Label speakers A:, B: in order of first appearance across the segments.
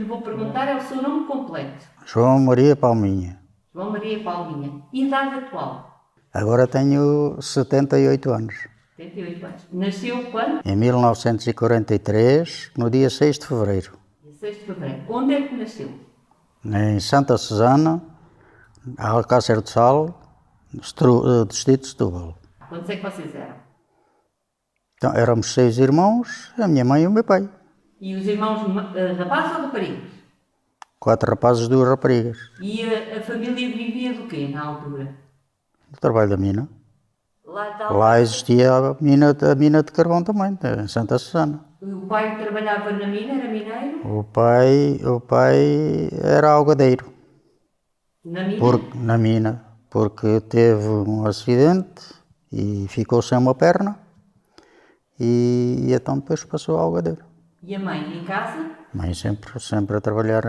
A: lhe vou perguntar é o seu nome completo.
B: João Maria Palminha.
A: João Maria Palminha. Idade atual?
B: Agora tenho 78 anos.
A: 78 anos. Nasceu quando?
B: Em 1943, no dia 6 de fevereiro.
A: Dia 6 de fevereiro. Onde é que nasceu?
B: Em Santa Susana, Alcácer do Sal, distrito de Setúbal.
A: Quantos é que vocês eram?
B: Então, éramos 6 irmãos, a minha mãe e o meu pai.
A: E os irmãos rapazes ou raparigas?
B: 4 rapazes e 2 raparigas.
A: E a família vivia do quê na altura?
B: Do trabalho da mina.
A: Lá
B: Lá existia a mina de carvão também, em Santa Susana.
A: o pai trabalhava na mina, era mineiro?
B: O pai era algadeiro.
A: Na mina?
B: Na mina, porque teve um acidente e ficou sem uma perna e então depois passou a algadeiro.
A: E a mãe em casa?
B: Mãe sempre a trabalhar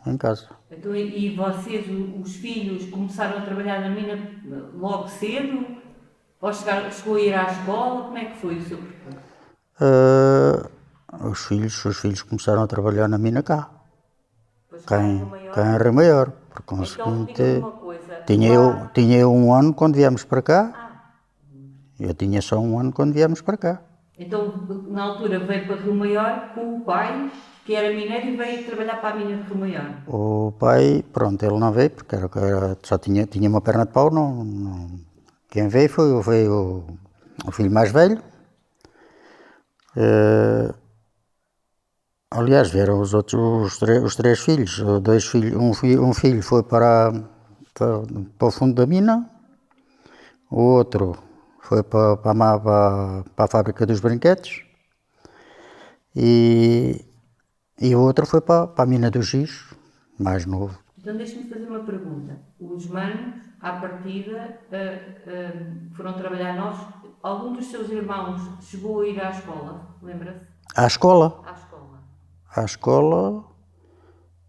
B: em casa.
A: Então, e vocês, os filhos, começaram a trabalhar na mina logo cedo? Ou chegou a ir à escola? Como é que foi o seu percurso?
B: Os filhos começaram a trabalhar na mina cá.
A: Depois
B: Cá
A: Rio
B: em
A: Maior?
B: Rio Maior. Por
A: Então,
B: conseguinte,
A: diga-me uma coisa.
B: tinha eu 1 ano quando viemos para cá. Eu tinha só 1 ano quando viemos para cá.
A: Então, na altura, veio para Rio Maior com o pai, que era mineiro, e veio trabalhar para a mina de Rio Maior.
B: O pai, pronto, ele não veio porque só tinha uma perna de pau. Quem veio foi o filho mais velho. Aliás, vieram os 3 filhos. 2 filhos, um filho foi para o fundo da mina, o outro foi para a fábrica dos brinquedos e o outro foi para a mina do giz, mais novo.
A: Então, deixe-me fazer uma pergunta. Os manos, à partida, foram trabalhar novos. Algum dos seus irmãos chegou a ir à escola, lembra-se?
B: À escola.
A: À escola.
B: À escola,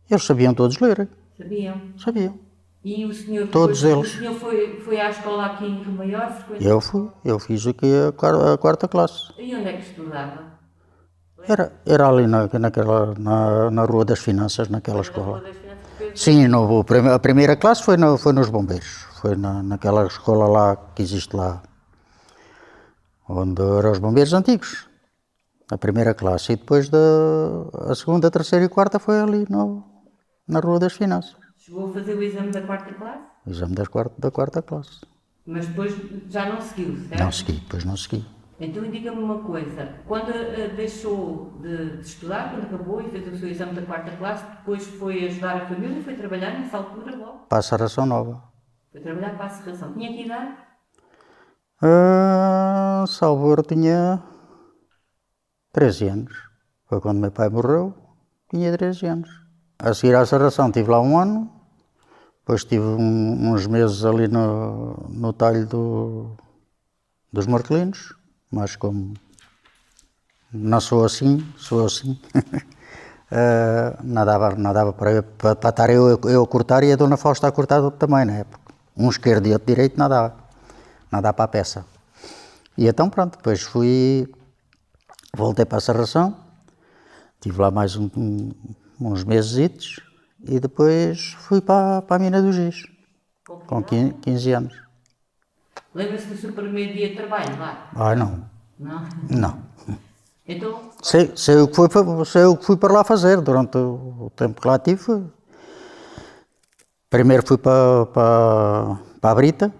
B: eles sabiam todos ler.
A: Sabiam?
B: Sabiam.
A: E o senhor,
B: Todos eles.
A: O senhor foi à escola aqui em Rio Maior?
B: Eu fiz aqui a 4ª classe.
A: E onde é que estudava?
B: Era ali na Rua das Finanças, naquela escola.
A: Das Finanças que fez?
B: Sim, a primeira classe foi nos bombeiros. Foi naquela escola lá que existe lá, onde eram os bombeiros antigos. A primeira classe. E depois a 2ª, 3ª e 4ª foi ali na Rua das Finanças.
A: Chegou a fazer o exame da 4ª classe?
B: O exame da 4ª classe.
A: Mas depois já não seguiu, certo?
B: Não segui, depois não segui.
A: Então diga-me uma coisa, quando deixou de estudar, quando acabou e fez o seu exame da 4ª classe, depois foi ajudar a família e foi trabalhar nessa altura logo?
B: Para a Serração Nova.
A: Foi trabalhar para a serração. Tinha que idade?
B: Salvo erro, tinha 13 anos. Foi quando meu pai morreu, tinha 13 anos. A seguir à serração estive lá 1 ano, depois tive uns meses ali no talho dos martelinos, mas como não sou assim, nadava para estar eu a cortar e a dona Fausta a cortar também, na época. Um esquerdo e outro direito nadava para a peça. E então pronto, depois voltei para a serração, estive lá mais uns meses e depois fui para a mina do giz, com 15 anos.
A: Lembra-se do seu primeiro dia de trabalho lá?
B: Não.
A: Não?
B: Não.
A: Então,
B: Sei o que fui para lá fazer durante o tempo que lá tive. Primeiro fui para a brita,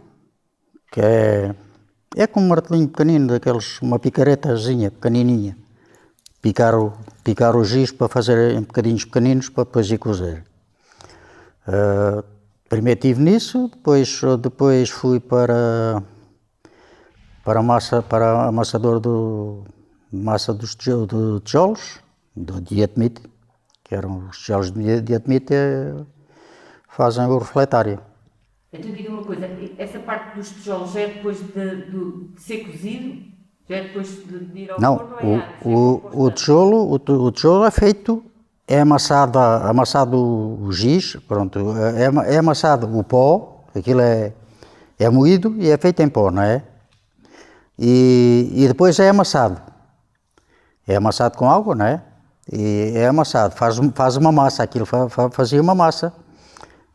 B: que é como um martelinho pequenino, daqueles, uma picaretazinha pequenininha. Picar o giz para fazer em bocadinhos pequeninos para depois ir cozer. Primeiro estive nisso, depois fui para amassador de massa dos tijolos, do diatomite, que eram os tijolos de diatomite, fazem o refletário.
A: então diga uma coisa, essa parte dos tijolos já é depois de ser cozido? Já é depois de ir ao forno?
B: Não, o tijolo é feito, é amassado o giz, pronto, é amassado o pó, aquilo é moído e é feito em pó, não é? E depois é amassado com água, não é? e é amassado, faz uma massa, aquilo fazia uma massa.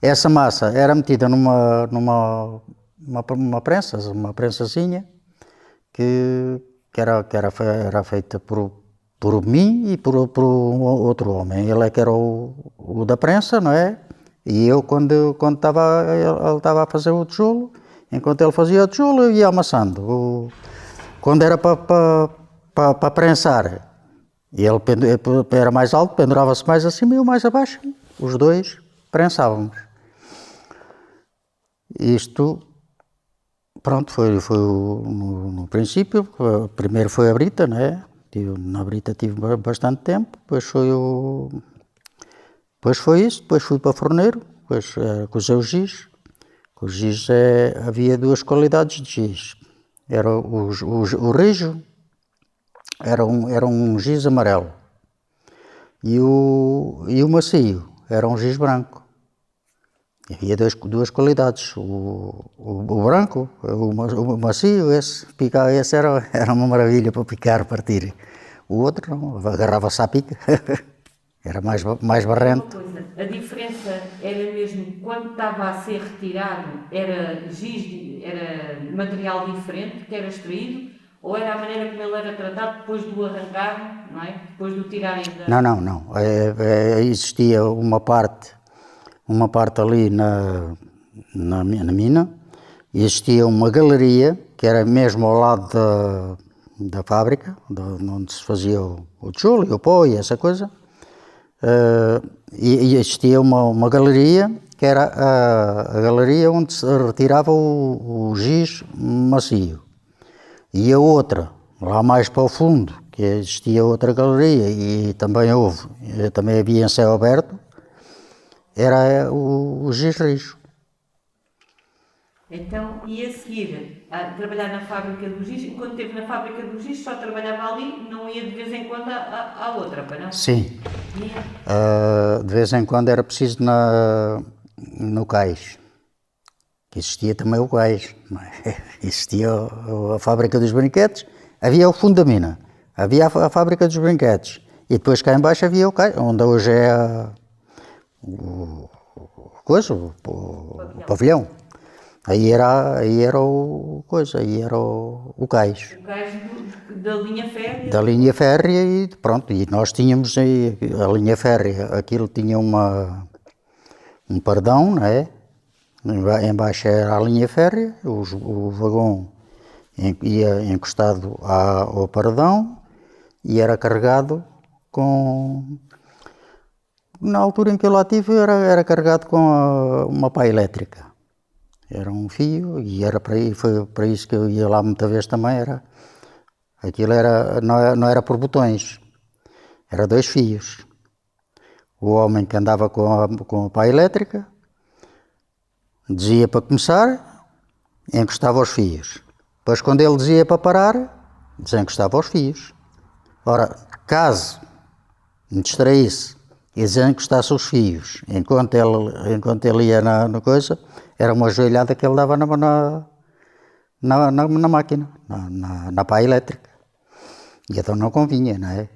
B: Essa massa era metida numa uma prensazinha que era feita por mim e por outro homem. Ele é que era o da prensa, não é? E eu, quando ele estava a fazer o tijolo, enquanto ele fazia o tijolo, eu ia amassando. Quando era para prensar, ele era mais alto, pendurava-se mais acima e eu mais abaixo. Os dois prensávamos. Isto, pronto, foi no princípio. Primeiro foi a brita, não é? Na brita tive bastante tempo, depois foi isso, depois fui para forneiro, depois cozei o giz. O giz havia duas qualidades de giz. Era o rijo, era um giz amarelo, e o macio era um giz branco. Havia duas qualidades. O branco, o macio, esse era uma maravilha para picar, partir. O outro não, agarrava-se à pica. Era mais barrento.
A: Uma coisa, a diferença era mesmo quando estava a ser retirado, era giz, era material diferente que era extraído, ou era a maneira como ele era tratado depois do arrancar, não é? Depois do tirarem da...
B: Não. Existia uma parte ali na mina, existia uma galeria, que era mesmo ao lado da fábrica, onde se fazia o tijolo e o pó e essa coisa. E existia uma galeria, que era a galeria onde se retirava o giz macio. E a outra, lá mais para o fundo, que existia outra galeria, e também havia em céu aberto, era o giz rijo.
A: Então, e a seguir, a trabalhar na fábrica do giz, enquanto esteve na fábrica do giz, só trabalhava ali, não ia de vez em quando à outra, para não?
B: Sim. De vez em quando era preciso no cais, que existia também o cais. Existia a fábrica dos brinquedos, havia o fundo da mina, havia a fábrica dos brinquedos, e depois cá em baixo havia o cais, onde hoje é o pavilhão. Aí era o cais.
A: O cais da linha férrea?
B: Da linha férrea, e pronto, e nós tínhamos a linha férrea, aquilo tinha um pardão, não é? Embaixo era a linha férrea, o vagão ia encostado ao pardão e era carregado com... Na altura em que eu lá estive, era carregado com uma pá elétrica. Era um fio, e foi para isso que eu ia lá muita vez também. Aquilo não era por botões, era 2 fios. O homem que andava com a pá elétrica dizia para começar, encostava os fios. Depois, quando ele dizia para parar, desencostava os fios. Ora, caso me distraísse e desencostasse os fios, enquanto ele ia na coisa, era uma joelhada que ele dava na máquina, na pá elétrica. E então não convinha, não é?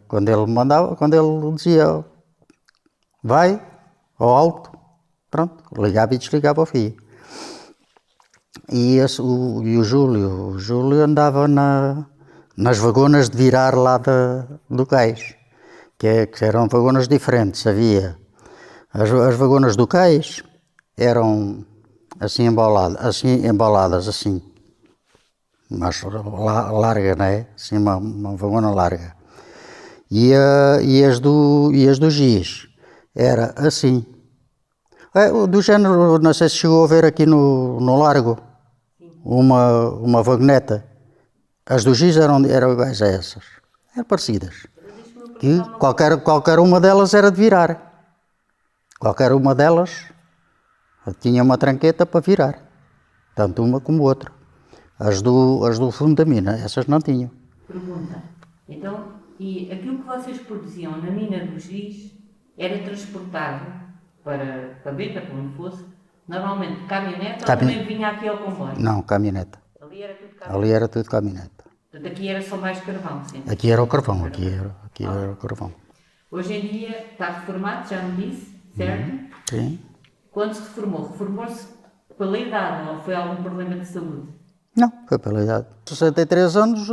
B: Quando ele dizia vai, ao alto, pronto, ligava e desligava o fio. E o Júlio andava nas vagonas de virar lá do cais, que eram vagonas diferentes. Havia as vagonas do cais, eram assim embaladas assim, mas larga, não é? Assim uma vagona larga. E as do giz era assim. Do género, não sei se chegou a ver aqui no Largo, uma vagoneta. As do giz eram iguais a essas, eram parecidas. Que qualquer uma delas era de virar. Qualquer uma delas tinha uma tranqueta para virar, tanto uma como outra. As do fundo da mina, essas não tinham.
A: Pergunta, então, e aquilo que vocês produziam na mina do giz era transportado para Beta, para onde fosse, normalmente de caminhonete, ou também vinha aqui ao comboio?
B: Não, caminhonete.
A: Ali era tudo caminhonete?
B: Ali era tudo caminhonete.
A: Portanto, aqui era só mais carvão, sim?
B: Aqui era o carvão, aqui era o carvão.
A: Hoje em dia está reformado, já me disse, certo?
B: Sim.
A: Quando se reformou, reformou-se pela idade ou foi algum problema de saúde?
B: Não, foi pela idade. 63 anos,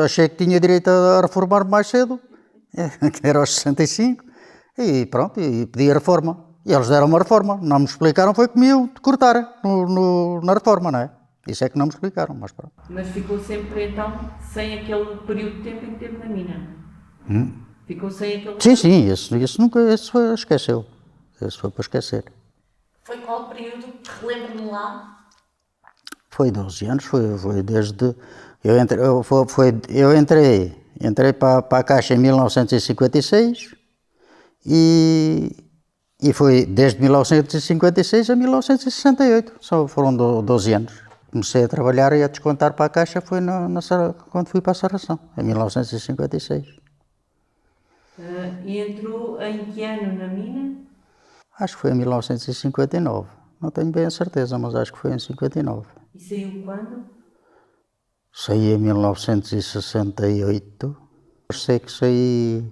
B: achei que tinha direito a reformar mais cedo, que era aos 65, e pronto, e pedi a reforma. E eles deram uma reforma, não me explicaram, foi que me iam cortar na reforma, não é? Isso é que não me explicaram, mas pronto.
A: Mas ficou sempre então sem aquele período de tempo em que teve na mina? Ficou sem aquele...
B: Sim, esse nunca, esse foi, esqueceu. Esse foi para esquecer.
C: Foi qual o período? Relembro-me lá.
B: Foi 12 anos, foi desde... Eu entrei para a Caixa em 1956 e foi desde 1956 a 1968, só foram 12 anos. Comecei a trabalhar e a descontar para a Caixa foi quando fui para a Serração, em 1956.
A: E entrou em que ano na mina?
B: Acho que foi em 1959, não tenho bem a certeza, mas acho que foi em 59.
A: E saiu quando?
B: Saí em 1968, sei que saí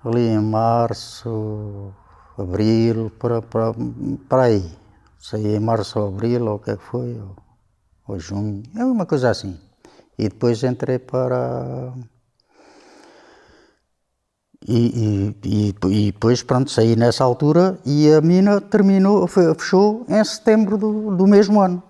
B: ali em março, abril, para aí. Saí em março ou abril, ou o que é que foi, ou junho, é uma coisa assim. E depois entrei para... E depois, pronto, saí nessa altura e a mina fechou em setembro do mesmo ano.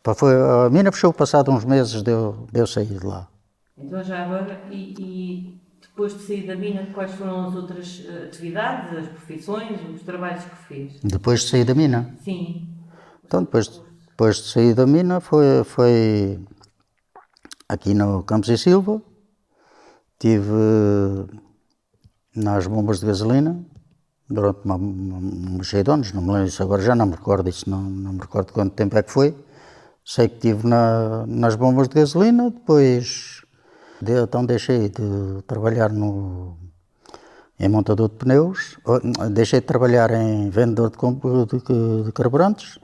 B: A mina fechou passado uns meses de eu sair de lá.
A: Então já agora, e depois de sair da mina, quais foram as outras atividades, as profissões, os trabalhos que fez?
B: Depois de sair da mina?
A: Sim.
B: Então, depois de sair da mina, foi aqui no Campos e Silva, estive nas bombas de gasolina durante uns 6 anos, não me lembro isso agora, já não me recordo isso, não me recordo quanto tempo é que foi. Sei que estive nas bombas de gasolina, depois então deixei de trabalhar em montador de pneus, deixei de trabalhar em vendedor de carburantes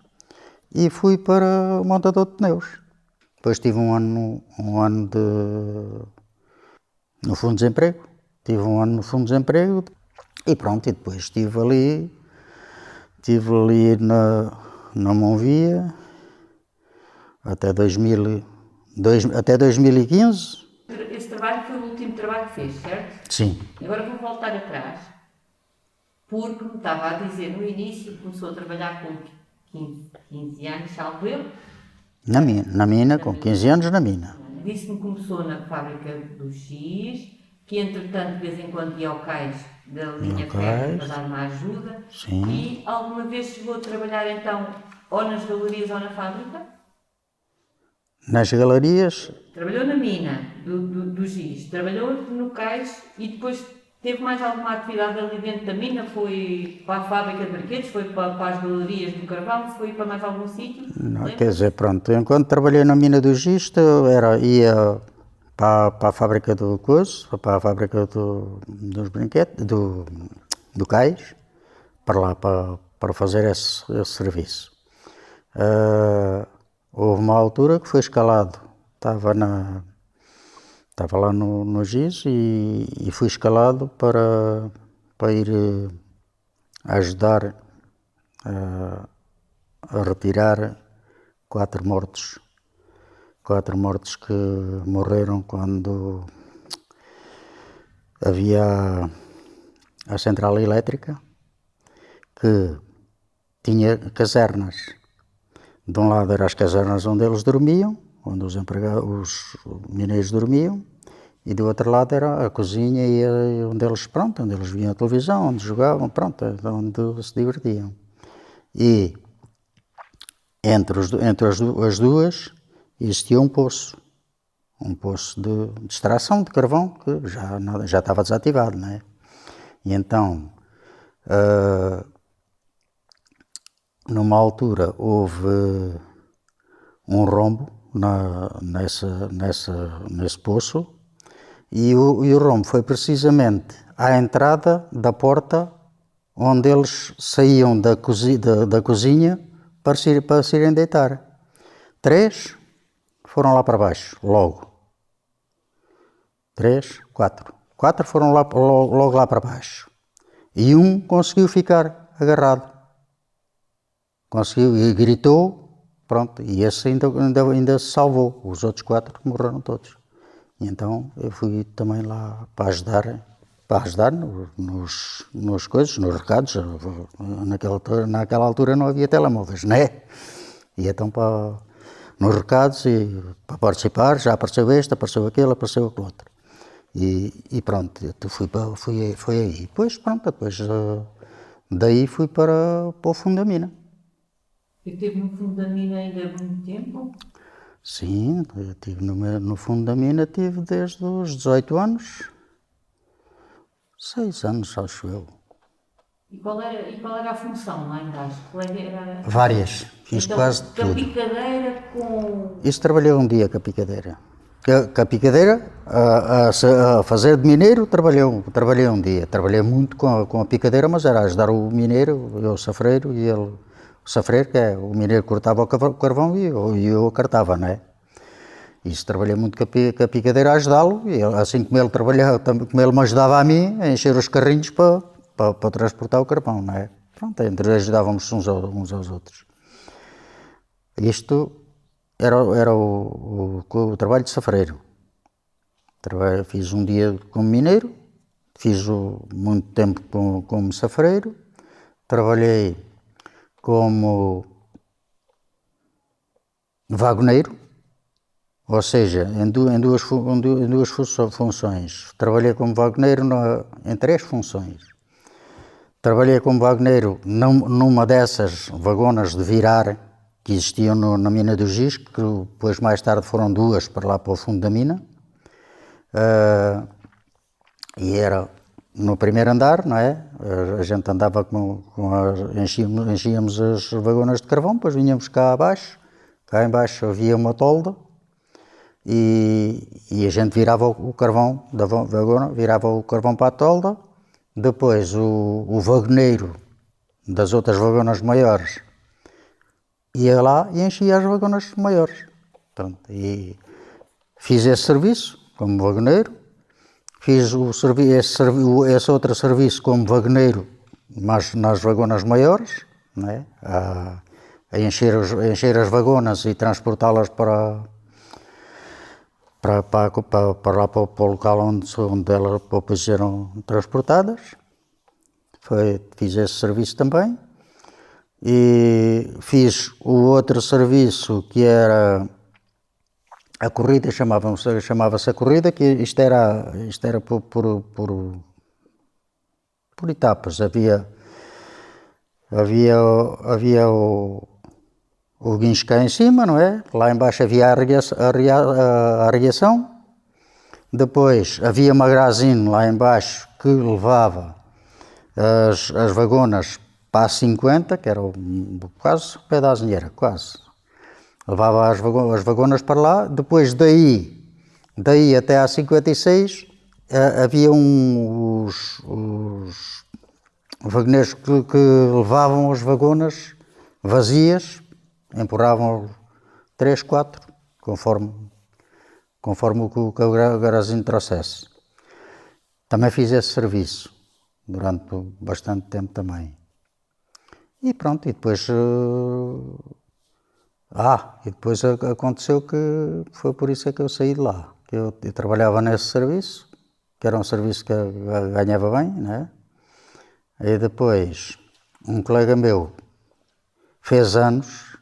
B: e fui para montador de pneus. Depois tive um ano no Fundo de Desemprego, e pronto, e depois estive ali na Monvia até 2015.
A: Esse trabalho foi o último trabalho que fez, certo?
B: Sim.
A: Agora vou voltar atrás, porque me estava a dizer no início, começou a trabalhar com 15 anos, salvo eu.
B: Na mina, com 15 anos na mina.
A: Disse-me que começou na fábrica do X, que entretanto de vez em quando ia ao cais da linha Ferro para dar uma ajuda.
B: Sim.
A: E alguma vez chegou a trabalhar então ou nas galerias ou na fábrica?
B: Nas galerias?
A: Trabalhou na mina do Giz, trabalhou no cais e depois teve mais alguma atividade ali dentro da mina? Foi para a fábrica de brinquedos, foi para as galerias do Carvão, foi para mais algum sítio?
B: Não, quer dizer, pronto, enquanto trabalhei na mina do Giz, ia para a fábrica do coiso, para a fábrica dos brinquedos, do cais, para lá, para fazer esse serviço. Houve uma altura que foi escalado, estava lá no Giz e fui escalado para ir ajudar a retirar 4 mortos que morreram quando havia a central elétrica, que tinha casernas. De um lado eram as casernas onde eles dormiam, onde os mineiros dormiam, e do outro lado era a cozinha e onde eles viam a televisão, onde jogavam, onde se divertiam. E entre as duas existia um poço de extração de carvão que já estava desativado, não é? E então, numa altura houve um rombo nesse poço e o rombo foi precisamente à entrada da porta onde eles saíam da cozinha para se irem deitar. 3 foram lá para baixo, logo. 3, 4 4 foram logo lá para baixo. E um conseguiu ficar agarrado. Conseguiu e gritou, pronto, e esse ainda se salvou. Os outros 4 morreram todos. E então eu fui também lá para ajudar nos coisas, nos recados. Naquela altura não havia telemóveis, né? E então nos recados e para participar, já apareceu este, apareceu aquele outro. E pronto, foi aí. Depois, pronto, daí fui para o fundo da mina.
A: E esteve no fundo da mina ainda há muito tempo?
B: Sim, eu estive no fundo da mina, tive desde os 18 anos, 6 anos, acho eu.
A: E qual era a função lá embaixo?
B: Várias, fiz
A: então,
B: quase tudo.
A: Picadeira com...
B: Isso trabalhei um dia com a picadeira. Com a picadeira, a fazer de mineiro, trabalhei um dia. Trabalhei muito com a picadeira, mas era ajudar o mineiro, eu o safreiro, e ele, o safreiro, que é o mineiro cortava o carvão e eu acartava, não é? Isso trabalhei muito com a picadeira a ajudá-lo, e assim como ele me ajudava a mim a encher os carrinhos para transportar o carvão, não é? Pronto, entre ajudávamos uns aos outros. Isto era o trabalho de safreiro. Fiz um dia como mineiro, fiz muito tempo como safreiro, trabalhei como vagoneiro, ou seja, em duas funções. Trabalhei como vagoneiro em 3 funções. Trabalhei como vagoneiro numa dessas vagonas de virar que existiam na mina do Giz, que depois mais tarde foram 2 para lá para o fundo da mina. E era no primeiro andar, não é? A gente andava enchíamos as vagonas de carvão, depois vinhamos cá abaixo. Cá embaixo havia uma tolda e a gente virava o carvão da vagona, virava o carvão para a tolda. Depois o vagoneiro das outras vagonas maiores ia lá e enchia as vagonas maiores. Pronto, e fiz esse serviço como vagoneiro, fiz esse outro serviço como vagoneiro, mas nas vagonas maiores, não é? A encher as vagonas e transportá-las para lá para o local onde elas depois eram transportadas. Fiz esse serviço também. E fiz o outro serviço que era a corrida, chamava-se a corrida, que isto era por etapas. Havia o guincho cá em cima, não é? Lá embaixo havia a arreação. Depois havia uma magazine lá embaixo que levava as vagonas para a 50, que era quase o pé da azinheira, quase. Levava as vagonas para lá. Depois daí até à 56 havia os vagoneiros que levavam as vagonas vazias, empurravam 3, 4, conforme o que o garazinho trouxesse. Também fiz esse serviço durante bastante tempo também. E pronto, e depois aconteceu que foi por isso que eu saí de lá. Eu trabalhava nesse serviço, que era um serviço que eu ganhava bem, né? Aí depois um colega meu fez anos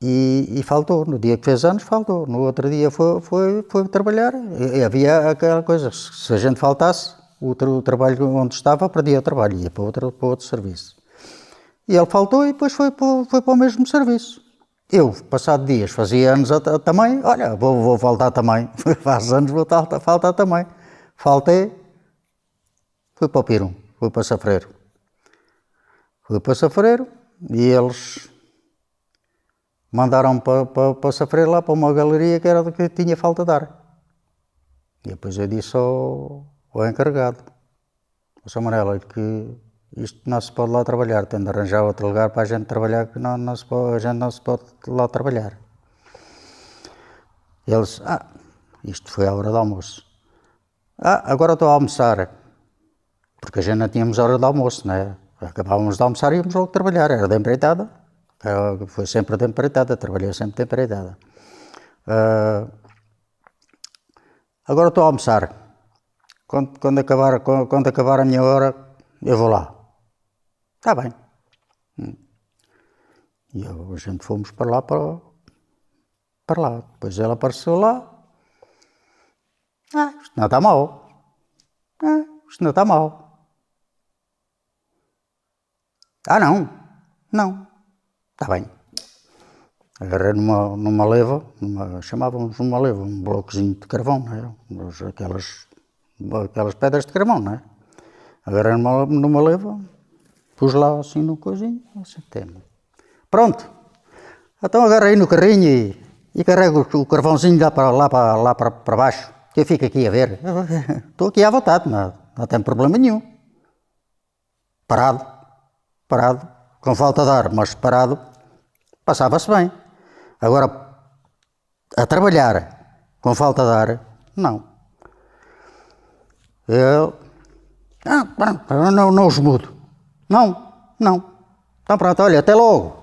B: e faltou. No dia que fez anos faltou. No outro dia foi trabalhar. E havia aquela coisa, se a gente faltasse, o trabalho onde estava perdia o trabalho, ia para outro serviço. E ele faltou e depois foi para o mesmo serviço. Eu, passado dias, fazia anos também, olha, vou faltar também. Faz anos, vou faltar também. Faltei, fui para o Pirum, fui para Safreiro. Fui para Safreiro e eles mandaram para Safreiro lá para uma galeria que era do que tinha falta de ar. E depois eu disse ao encarregado, ao Sr. Manela, que isto não se pode lá trabalhar, tem de arranjar outro lugar para a gente trabalhar, que a gente não se pode lá trabalhar. Eles, isto foi à hora do almoço. Agora estou a almoçar, porque a gente não tínhamos hora de almoço, né? Acabávamos de almoçar e íamos logo trabalhar, era de empreitada, foi sempre de empreitada, trabalhei sempre de empreitada. Agora estou a almoçar, quando acabar a minha hora, eu vou lá. Está bem. E a gente fomos para lá, depois ela apareceu lá. Isto não está mal. Isto não está mal. Não. Está bem. Agarrei numa leva, chamávamos uma leva, um blocozinho de carvão, não é? Aquelas pedras de carvão, não é? Agarrei numa leva, pus lá assim no coisinho, sentei-me. Pronto. Então agarrei no carrinho e carrego o carvãozinho lá para baixo, que eu fico aqui a ver. Estou aqui à vontade, não tem problema nenhum. Parado, com falta de ar, mas parado, passava-se bem. Agora, a trabalhar com falta de ar, não. Eu não os mudo. Não. Então pronto, olha, até logo.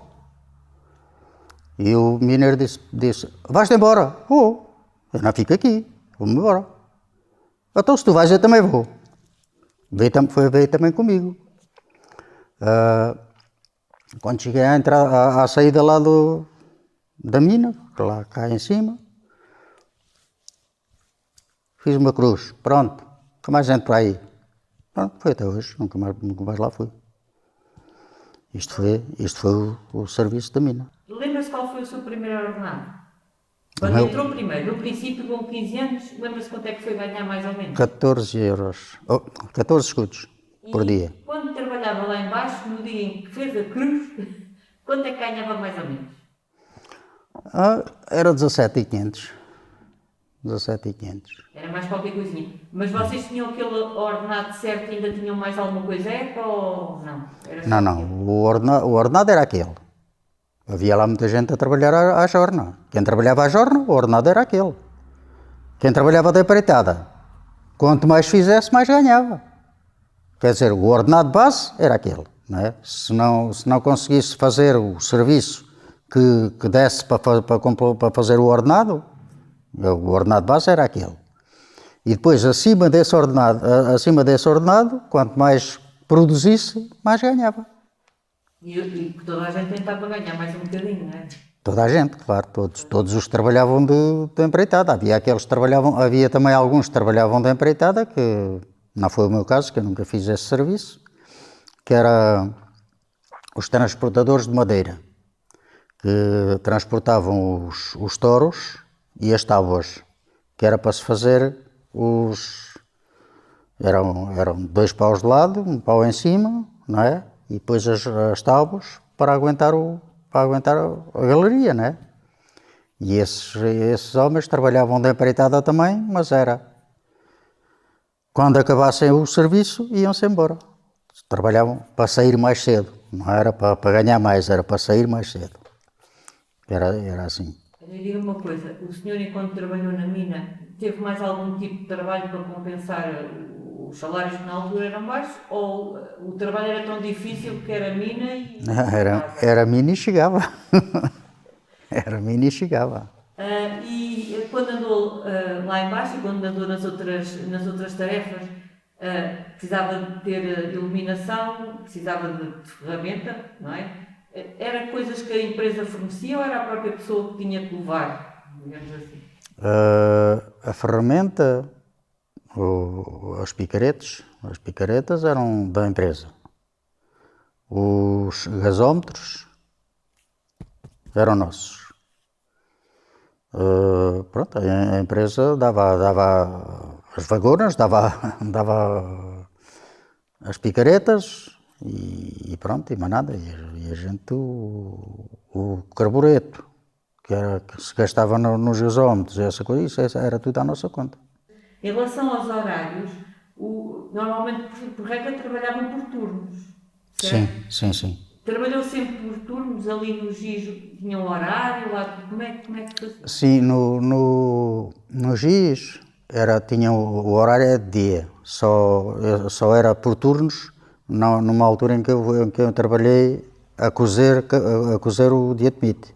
B: E o mineiro disse, vais-te embora? Vou. Eu não fico aqui, vou-me embora. Então se tu vais, eu também vou. Veio também comigo. Quando cheguei à saída lá da mina, lá cá em cima, fiz uma cruz, pronto, nunca mais entro para aí. Pronto, foi até hoje, nunca mais lá fui. Isto foi o serviço da mina.
A: Lembra-se qual foi o seu primeiro ordenado? Quando entrou primeiro, no princípio com 15 anos, lembra-se quanto é que foi ganhar mais ou menos?
B: 14 euros, 14 escudos por dia.
A: Quando trabalhava lá embaixo, no dia em que fez a cruz, quanto é que ganhava mais ou menos?
B: Era 17.500. 17.500.
A: Era mais qualquer coisinha. Mas vocês tinham aquele ordenado certo e ainda tinham mais alguma coisa extra ou não?
B: Não. O ordenado era aquele. Havia lá muita gente a trabalhar à jorna. Quem trabalhava à jorna, o ordenado era aquele. Quem trabalhava da empreitada, quanto mais fizesse, mais ganhava. Quer dizer, o ordenado base era aquele. Não é? Se não conseguisse fazer o serviço que desse para fazer o ordenado base era aquele. E depois, acima desse ordenado, quanto mais produzisse, mais ganhava.
A: E toda a gente tentava ganhar mais um bocadinho, não é?
B: Toda a gente, claro, todos os que trabalhavam de empreitada. Havia também alguns que trabalhavam de empreitada, que não foi o meu caso, que eu nunca fiz esse serviço, que era os transportadores de madeira, que transportavam os touros e as tábuas, que era para se fazer eram 2 paus de lado, um pau em cima, não é? E depois as tábuas para aguentar a galeria, não é? E esses homens trabalhavam de empreitada também, mas era quando acabassem o serviço iam-se embora. Trabalhavam para sair mais cedo, não era para ganhar mais, era para sair mais cedo. Era assim.
A: Diga-me uma coisa, o senhor enquanto trabalhou na mina, teve mais algum tipo de trabalho para compensar os salários que na altura eram baixos, ou o trabalho era tão difícil que era mina e...
B: Era mina e chegava. Era mina e chegava.
A: E quando andou lá embaixo, quando andou nas outras tarefas, precisava de ter iluminação, precisava de ferramenta, não é? Era coisas que a empresa fornecia ou era a própria pessoa que tinha que levar, digamos assim?
B: A ferramenta, as picaretas eram da empresa. Os gasómetros eram nossos. Pronto, a empresa dava as vagonas, dava as picaretas e pronto, e mais nada. E a gente, o carbureto, que se gastava nos gasómetros, essa coisa, isso era tudo à nossa conta.
A: Em relação aos horários, normalmente, por regra, trabalhavam por turnos, certo?
B: Sim.
A: Trabalhou sempre por turnos, ali no GIS tinha um horário, lá, como é que fazia?
B: Sim, no GIS tinha o horário é de dia, só era por turnos, numa altura em que eu trabalhei a cozer o diatomite.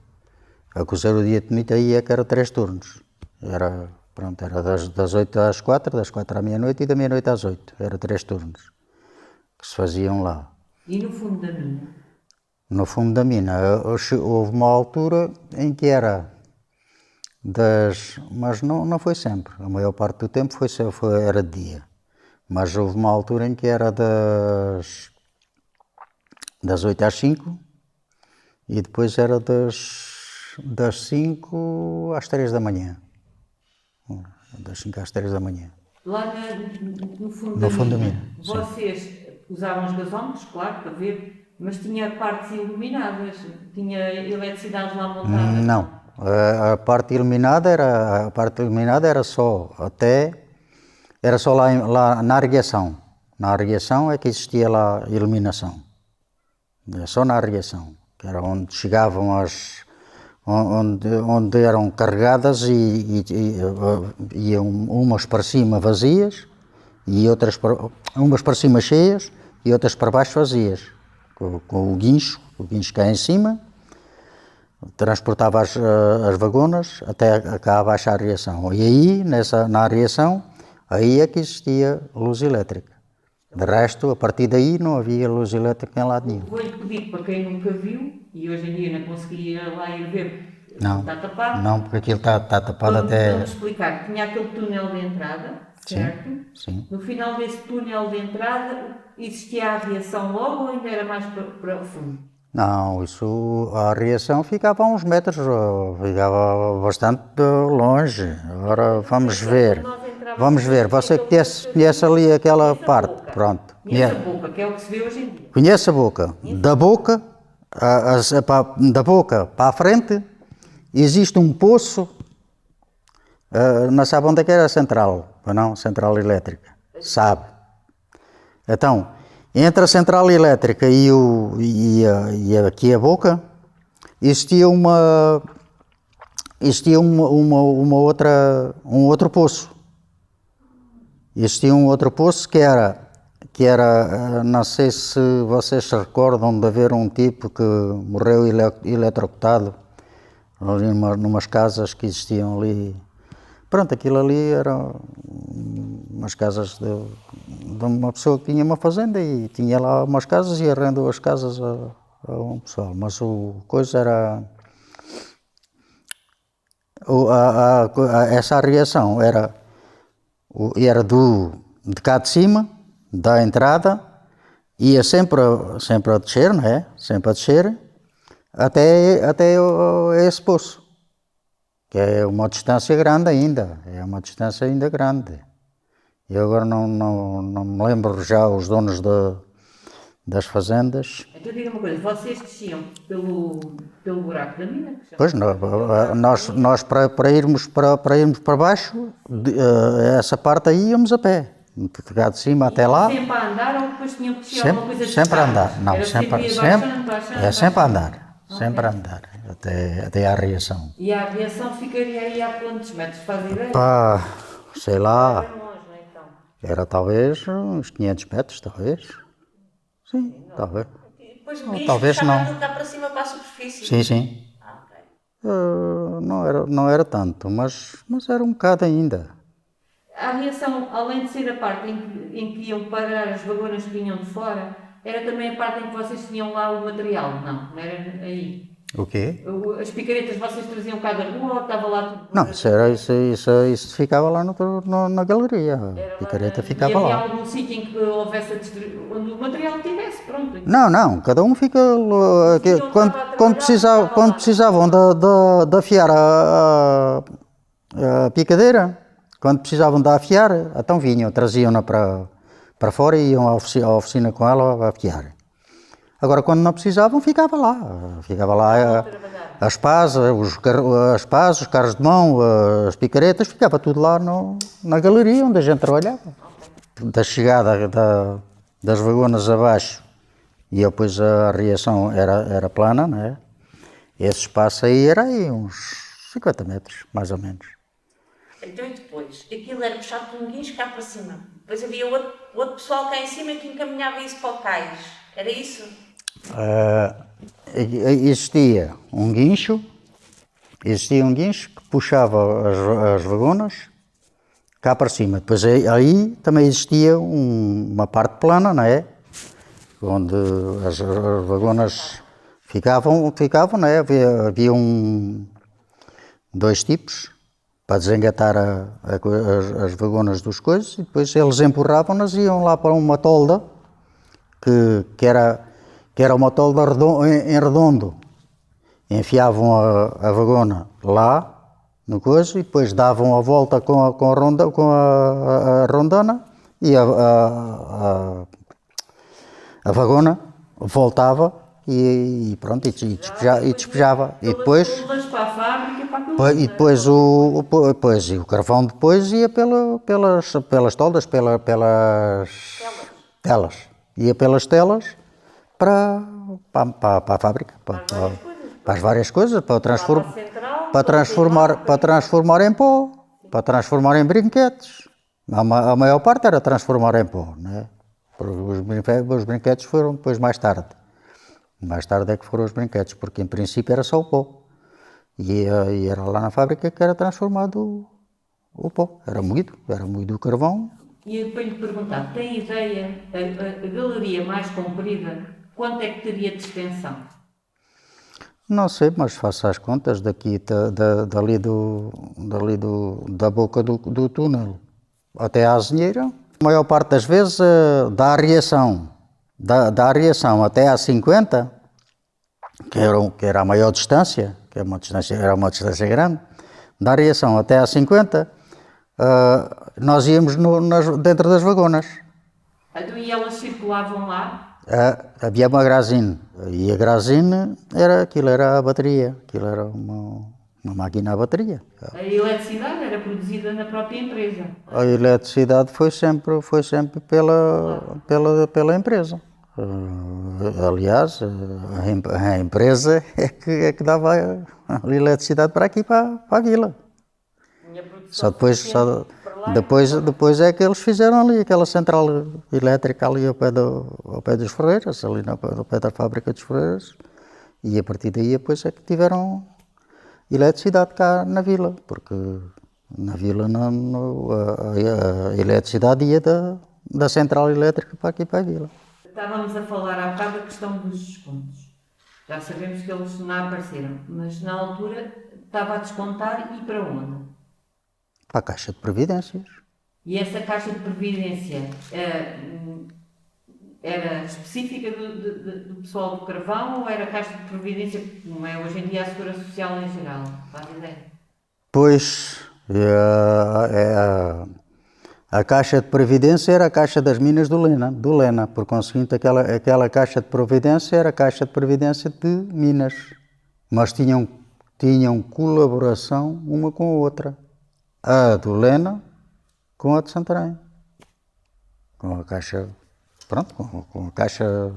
B: A cozer o diatomite aí é que era 3 turnos. Era das 8 às 4, das 4 à meia-noite e da meia-noite às 8. Era 3 turnos que se faziam lá.
A: E no fundo da mina?
B: No fundo da mina, houve uma altura em que era mas não foi sempre. A maior parte do tempo era de dia. Mas houve uma altura em que era das 8 às 5 e depois era das 5 às 3 da manhã. Das 5 às 3 da manhã.
A: Lá no fundo da mina, vocês usavam os gasómetros, claro, para ver, mas tinha partes iluminadas, tinha eletricidade lá montada?
B: Não. A parte iluminada era só lá na arreação. Na arreação é que existia lá iluminação. É só na arreação, que era onde chegavam onde eram carregadas e iam umas para cima vazias e outras umas para cima cheias e outras para baixo vazias, com o guincho cá em cima. Transportava as vagonas até cá abaixo à reação. E aí, na reação, aí é que existia luz elétrica. De resto, a partir daí, não havia luz elétrica em lado nenhum.
A: Vou-lhe pedir para quem nunca viu, e hoje em dia não conseguia lá ir ver,
B: não,
A: está tapado.
B: Não, porque aquilo está tapado até...
A: Vamos explicar, tinha aquele túnel de entrada, certo?
B: Sim.
A: No final desse túnel de entrada, existia a reação logo ou ainda era mais para o fundo?
B: Não, a reação ficava a uns metros, ficava bastante longe. Agora vamos ver. Você conhece ali aquela parte, pronto.
A: Conhece a boca, que é o que se vê hoje em dia.
B: Conhece a boca. Da boca, da boca para a frente, existe um poço, não sabe onde é que era a central, não? Central elétrica, sabe. Então, entre a central elétrica e aqui a boca, existia um outro poço. Existia um outro poço que era, não sei se vocês se recordam de haver um tipo que morreu eletrocutado ali numas casas que existiam ali. Pronto, aquilo ali era umas casas de uma pessoa que tinha uma fazenda e tinha lá umas casas e arrendou as casas a um pessoal. Mas coisa era... essa reação era de cá de cima, da entrada, ia sempre a descer, não é? Sempre a descer, até esse poço. Que é uma distância grande ainda, grande. Eu agora não me lembro já os donos das fazendas.
A: Então diga uma coisa, vocês desciam pelo buraco da mina?
B: Pois, nós para irmos para baixo, essa parte aí íamos a pé. De cima até lá.
A: Sempre a andar ou depois tinham que descer alguma coisa de
B: sempre a andar, não,
A: era
B: sempre a andar. Sempre a andar, até à reação.
A: E a reação ficaria aí a quantos metros? Faz ideia?
B: Pá, sei lá,
A: Era longe, não é, então?
B: era talvez uns 500 metros, talvez. Sim, talvez.
C: E depois
B: talvez não.
C: Tudo cá para cima, para a superfície?
B: Sim.
C: Ok.
B: Não era tanto, mas era um bocado ainda.
A: A reação, além de ser a parte em que iam parar as vagonas que vinham de fora, era também a parte em que vocês tinham lá o material, não era aí?
B: O quê?
A: As picaretas vocês traziam cá da rua ou estava lá tudo?
B: Não, isso ficava lá na galeria, a picareta ficava lá.
A: E havia algum sítio em que houvesse onde o material tivesse, pronto?
B: Não, cada um fica... Quando precisavam de afiar a picadeira, quando precisavam de afiar, então traziam-na para fora e iam à oficina com ela a afiar. Agora, quando não precisavam, ficava lá as pás, os carros de mão, as picaretas, ficava tudo lá na galeria onde a gente trabalhava. Da chegada das vagonas abaixo e depois a reação era plana, não é? Esse espaço aí era aí uns 50 metros, mais ou menos.
C: Então e depois? Aquilo era puxado por um guincho cá para cima. Depois havia outro pessoal cá em cima que encaminhava isso para o cais. Era isso?
B: Existia um guincho que puxava as vagonas cá para cima. Depois aí também existia uma parte plana, não é? Onde as vagonas ficavam, não é? Havia dois tipos para desengatar as vagonas dos coisas, e depois eles empurravam-nas e iam lá para uma tolda, que era uma tolda em redondo. Enfiavam a vagona lá no coisa e depois davam a volta com a rondana e a vagona voltava e pronto, e despejava. E depois
A: Para a fábrica, para aquilo.
B: e depois o carvão depois ia pelas toldas, pelas telas. Ia pelas telas para a fábrica, para as várias coisas, para transformar em pó, para transformar em brinquedos. A maior parte era transformar em pó, não é? Os brinquedos foram depois mais tarde. Mais tarde é que foram os brinquedos, porque em princípio era só o pó. E era lá na fábrica que era transformado o pó. Era moído o carvão.
A: E para lhe perguntar, tem ideia, a galeria mais comprida, quanto é que teria de extensão?
B: Não sei, mas faço as contas daqui, da boca do túnel até à Azinheira. A maior parte das vezes da Arriação até à 50, que era a maior distância, era uma distância grande, da Arriação até à 50, nós íamos dentro das vagonas.
A: Então, e elas circulavam lá?
B: Havia uma Grazine, e a Grazine aquilo era a bateria, aquilo era uma máquina a bateria.
A: A eletricidade era produzida na própria empresa?
B: A eletricidade foi sempre pela empresa. Aliás, a empresa é que dava a eletricidade para aqui, para a vila. Só depois é que eles fizeram ali aquela central elétrica ali ao pé dos Ferreiras, ali ao pé da fábrica dos Ferreiras, e a partir daí depois é que tiveram eletricidade cá na vila, porque na vila a eletricidade ia da central elétrica para aqui para a vila.
A: Estávamos a falar há bocado da questão dos descontos. Já sabemos que eles não apareceram, mas na altura estava a descontar e para onde?
B: Para a Caixa de Previdências.
A: E essa Caixa de Previdência era específica do pessoal do carvão ou era a Caixa de Previdência, como é hoje em dia a Segurança Social em geral? Faz ideia?
B: Pois, a Caixa de Previdência era a Caixa das Minas do Lena. Por conseguinte, aquela Caixa de Previdência era a Caixa de Previdência de Minas. Mas tinham colaboração uma com a outra. A do Lena com a de Santarém. Com a Caixa, com a Caixa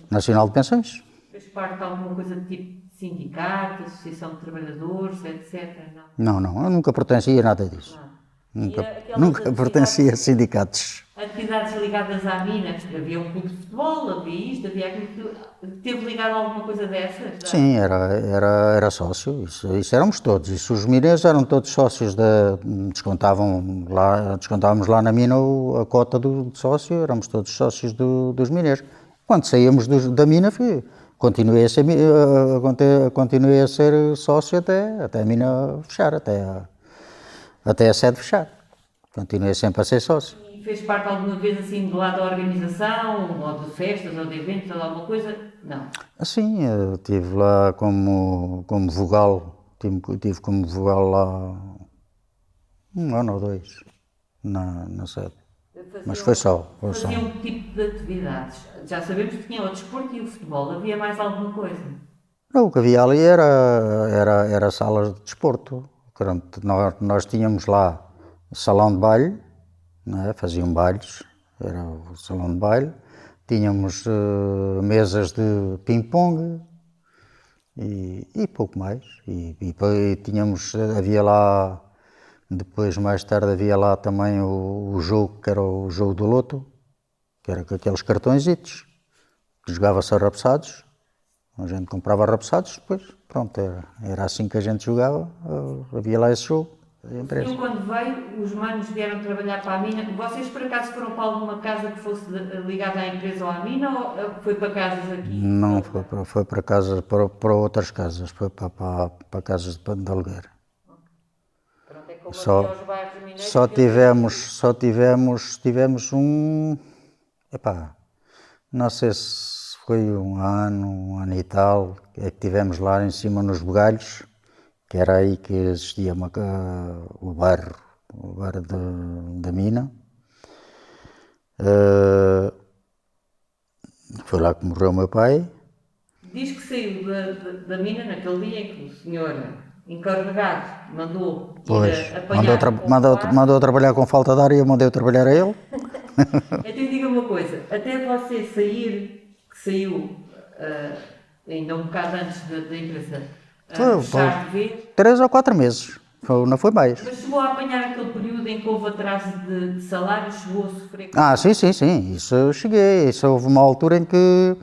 B: Nacional de Pensões.
A: Fez parte de alguma coisa de tipo de sindicato, Associação de Trabalhadores, etc?
B: Não, eu nunca pertencia a nada disso. Nunca pertencia a sindicatos.
A: Atividades ligadas à mina, havia um clube de futebol, havia isto, havia aquilo. Teve ligado a alguma coisa dessas?
B: Sim, era sócio, isso éramos todos. Isso, os mineiros eram todos sócios, descontávamos lá na mina a cota do sócio, éramos todos sócios dos mineiros. Quando saíamos da mina, continuei a ser sócio até a mina fechar, até a sede fechar. Continuei sempre a ser sócio.
A: E fez parte alguma vez assim do lado da organização, ou de festas, ou de eventos, ou de alguma coisa? Não.
B: Sim, eu estive lá como vogal, tive como vogal lá 1 ano ou 2 na sede. Mas foi só.
A: Faziam que tipo de atividades? Já sabemos que tinha o desporto e o futebol, havia mais alguma coisa?
B: Não, o que havia ali era salas de desporto. Nós tínhamos lá salão de baile, não é? Faziam bailes, era o salão de baile. Tínhamos mesas de ping-pong e pouco mais. Havia lá Depois, mais tarde, havia lá também o jogo, que era o jogo do loto, que era com aqueles cartõezitos, que jogava-se a rapesados. A gente comprava rapesados, depois, pronto, era assim que a gente jogava, havia lá esse jogo.
A: Eu, quando veio, os manos vieram trabalhar para a mina. Vocês, por acaso, foram para alguma casa que fosse ligada à empresa ou à mina, ou foi para casas aqui?
B: Não, foi para casas, para outras casas, foi para casas de aluguer.
A: Pronto, é como
B: Só,
A: havia os bairros mineiros.
B: só tivemos um, epá, não sei se foi um ano e tal, é que tivemos lá em cima nos bugalhos, que era aí que existia o bar da mina. Foi lá que morreu o meu pai.
A: Diz que saiu da mina naquele dia em que o senhor encarregado mandou
B: Pois,
A: ir apanhar
B: mandou trabalhar com falta de ar e eu mandei trabalhar a ele.
A: Então diga uma coisa, até você sair, que saiu ainda um bocado antes da empresa fechar de vez,
B: 3 ou 4 meses, não foi mais.
A: mas chegou a apanhar aquele período em que houve atraso de salários, chegou a sofrer com
B: Ah, sim, isso eu cheguei. Isso houve uma altura em que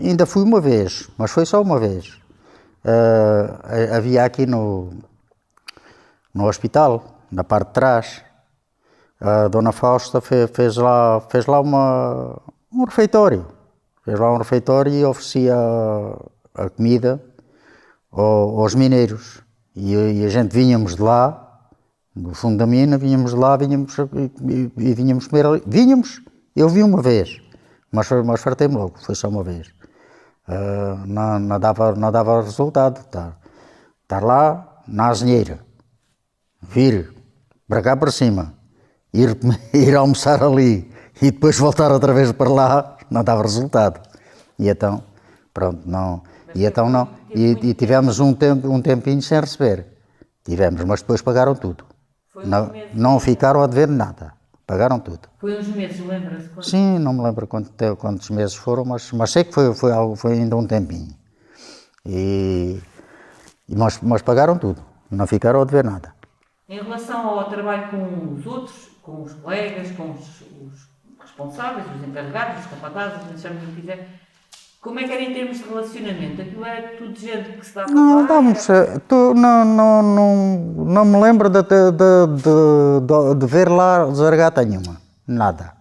B: ainda fui uma vez, mas foi só uma vez. Havia aqui no hospital, na parte de trás, a Dona Fausta fez lá um refeitório. Fez lá um refeitório e oferecia a comida aos mineiros. E a gente vinhamos de lá, do fundo da mina, vinhamos comer ali. Eu vi uma vez, mas fartei-me logo, foi só uma vez. Não dava resultado. Estar lá na azinheira, vir para cá para cima, ir almoçar ali e depois voltar outra vez para lá, não dava resultado. E então, pronto, não. E tivemos um tempinho sem receber. Tivemos, mas depois pagaram tudo. Não ficaram a dever nada. Pagaram tudo.
A: Foi uns meses, lembra-se?
B: Sim, não me lembro quantos meses foram, mas sei que foi ainda um tempinho. Mas pagaram tudo. Não ficaram a dever nada.
A: Em relação ao trabalho com os outros, com os colegas, com os responsáveis, os encarregados, os capatazes, chame como quiser, como é que era em termos de relacionamento? Aquilo era tudo gente que se dava
B: Não, não me lembro de ver lá zargata nenhuma. Nada.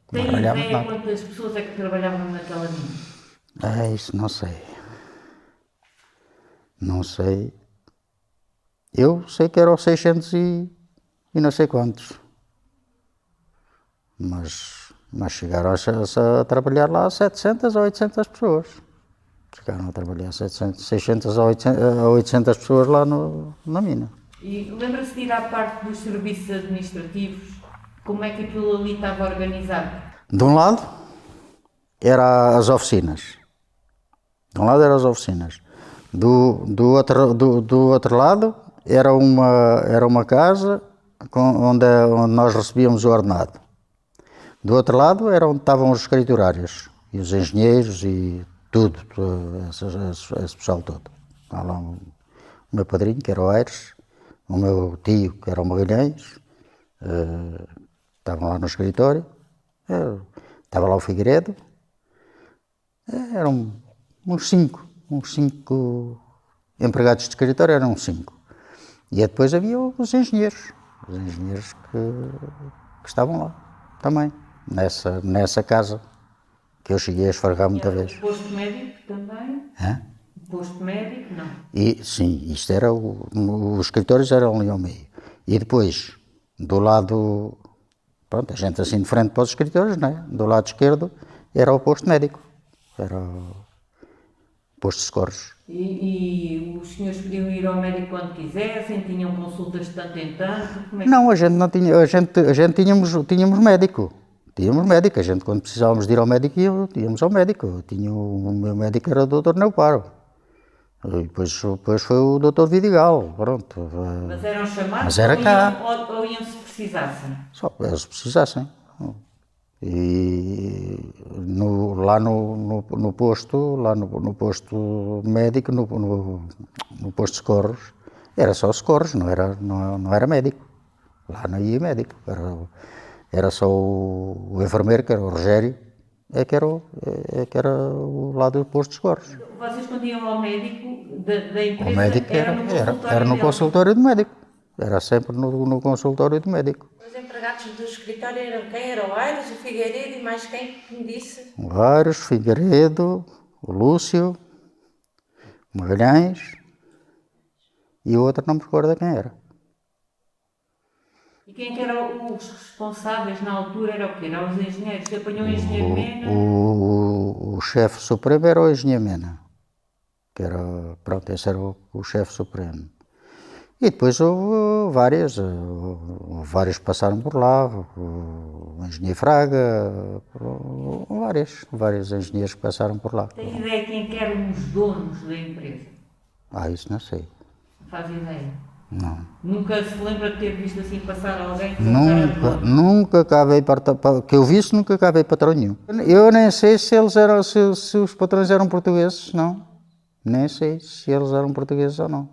A: Tem ideia quantas pessoas é que trabalhavam naquela mina?
B: Isso não sei. Não sei. Eu sei que eram 600 e não sei quantos. Mas chegaram a trabalhar lá 700 ou 800 pessoas. Chegaram a trabalhar 600 a 800 pessoas lá na mina.
A: E lembra-se de ir à parte dos serviços administrativos? Como é que aquilo ali estava organizado?
B: De um lado, eram as oficinas. Do outro lado, era uma casa onde nós recebíamos o ordenado. Do outro lado era onde estavam os escriturários e os engenheiros e tudo, esse pessoal todo. Estava lá o meu padrinho, que era o Aires, o meu tio, que era o Magalhães, estavam lá no escritório, estava lá o Figueiredo, eram uns cinco empregados de escritório, eram 5. E depois havia os engenheiros que estavam lá também. Nessa casa, que eu cheguei a esfregar muita vez.
A: O posto médico também? O posto médico, não?
B: Sim, isto era os escritórios eram ali ao meio. E depois, do lado, pronto, a gente assim de frente para os escritórios, não é? Do lado esquerdo era o posto médico, era o posto de socorros.
A: E os senhores podiam ir ao médico quando quisessem, tinham consultas de tanto em tanto? Como é que...
B: Não, a gente não tinha, a gente tínhamos médico. Tínhamos médico, a gente quando precisávamos de ir ao médico íamos ao médico. O meu médico era o Dr. Neuparo. E depois foi o Dr. Vidigal, pronto.
A: Mas eram chamados
B: Mas era cá.
A: Ou iam se precisassem?
B: Só se precisassem. E lá no posto médico, no posto de socorros, Era só socorros, não era médico. Lá não ia médico. Era só o enfermeiro, que era o Rogério, que era o lado do posto de socorros.
A: Vocês quando iam ao médico da empresa,
B: O médico era no
A: dele?
B: consultório do médico. Era sempre no consultório do médico.
C: Os empregados do escritório eram quem? Era o Aires, o Figueiredo e mais quem que me disse?
B: O Aires, Figueiredo, o Lúcio, o Magalhães e o outro não me recordo quem era.
A: E quem que eram os responsáveis na altura? Era o quê? Eram os engenheiros? Você apanhou o engenheiro Mena?
B: O chefe supremo era o engenheiro Mena, que era, pronto, esse era o chefe supremo. E depois houve vários passaram por lá, o engenheiro Fraga, vários engenheiros que passaram por lá.
A: Tem ideia quem que eram os donos da empresa?
B: Isso não sei,
A: Não faz ideia?
B: não.
A: Nunca se lembra de ter visto assim passar alguém que não era dono?
B: Nunca cá veio que eu visse, nunca cá veio patrão nenhum. Eu nem sei se eles eram, se os patrões eram portugueses, não. Nem sei se eles eram portugueses ou não.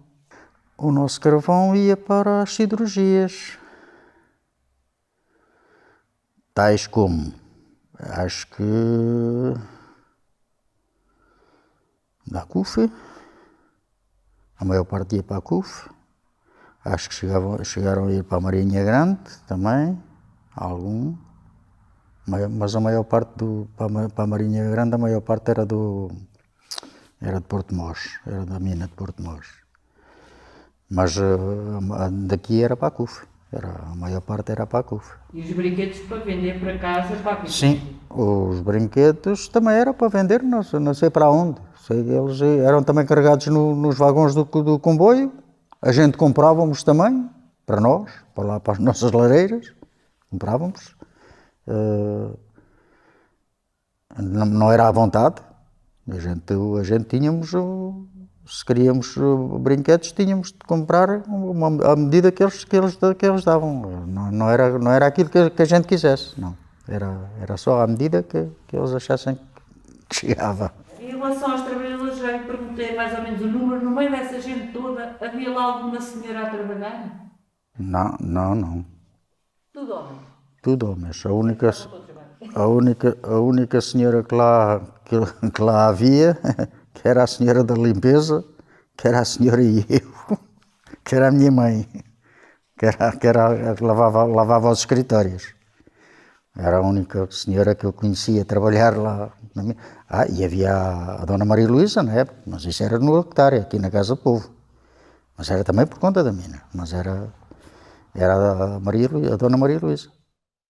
B: O nosso carvão ia para as siderurgias, tais como, acho que, da CUF, a maior parte ia para a CUF, acho que chegaram a ir para a Marinha Grande também, algum, mas a maior parte para a Marinha Grande, a maior parte era de Porto Mós, era da mina de Porto Mós. Mas daqui era para a CUF, a maior parte era para a CUF.
A: E os brinquedos para vender para casa, para a
B: Sim, os brinquedos também era para vender, não sei para onde. Eles eram também carregados nos vagões do comboio, a gente comprávamos também, para nós, para lá para as nossas lareiras, comprávamos. Não era à vontade, a gente tínhamos... Se queríamos brinquedos, tínhamos de comprar à medida que eles davam. Não era aquilo que a gente quisesse, não. Era só à medida que eles achassem que chegava.
A: Em relação aos trabalhadores, já lhe perguntei mais ou menos o número. No meio dessa gente toda, havia lá alguma senhora a trabalhar?
B: Não.
A: Tudo homem.
B: Tudo homens. A única senhora que lá havia, que era a senhora da limpeza, que era a senhora e eu, que era a minha mãe, que era a que lavava os escritórios. Era a única senhora que eu conhecia trabalhar lá. E havia a dona Maria Luísa na época, mas isso era no Octário, aqui na Casa do Povo. Mas era também por conta da mina, mas era a dona Maria Luísa.